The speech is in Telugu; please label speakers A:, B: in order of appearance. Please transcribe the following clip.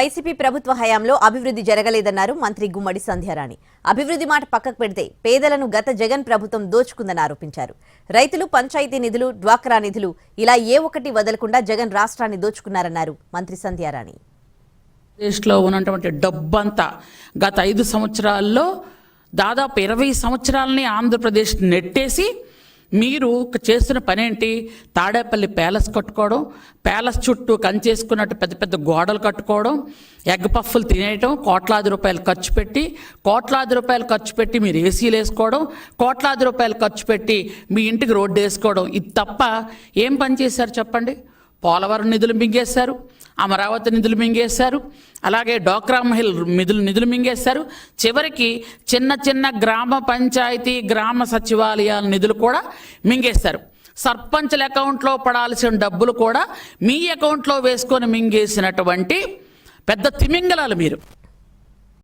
A: వైసీపీ ప్రభుత్వ హయాంలో అభివృద్ధి జరగలేదన్నారు మంత్రి గుమ్మడి సంధ్యారాణి. అభివృద్ధి మాట పక్కకు పెడితే పేదలను గత జగన్ ప్రభుత్వం దోచుకుందని ఆరోపించారు. రైతులు, పంచాయతీ నిధులు, డ్వాక్రా నిధులు ఇలా ఏ ఒక్కటి వదలకుండా జగన్ రాష్ట్రాన్ని దోచుకున్నారన్నారు మంత్రి సంధ్యారాణి.
B: దేశంలో ఉన్నటువంటి డబ్బంతా గత 5 సంవత్సరాల్లో దాదాపు 20 సంవత్సరాలని ఆంధ్రప్రదేశ్ నెట్టేసి మీరు చేస్తున్న పని ఏంటి? తాడేపల్లి ప్యాలెస్ కట్టుకోవడం, ప్యాలెస్ చుట్టూ కంచేసుకున్నట్టు పెద్ద పెద్ద గోడలు కట్టుకోవడం, ఎగ్ పఫ్ఫులు తినేయటం, కోట్లాది రూపాయలు ఖర్చు పెట్టి మీరు ఏసీలు వేసుకోవడం, కోట్లాది రూపాయలు ఖర్చు పెట్టి మీ ఇంటికి రోడ్డు వేసుకోవడం. ఇది తప్ప ఏం పని చేశారు చెప్పండి? పోలవరం నిధులు మింగేశారు, అమరావతి నిధులు మింగేశారు, అలాగే డ్వాక్రా మహిళ నిధులు మింగేశారు. చివరికి చిన్న చిన్న గ్రామ పంచాయతీ, గ్రామ సచివాలయాల నిధులు కూడా మింగేశారు. సర్పంచ్ల అకౌంట్లో పడాల్సిన డబ్బులు కూడా మీ అకౌంట్లో వేసుకొని మింగేసినటువంటి పెద్ద తిమింగలాలు మీరు.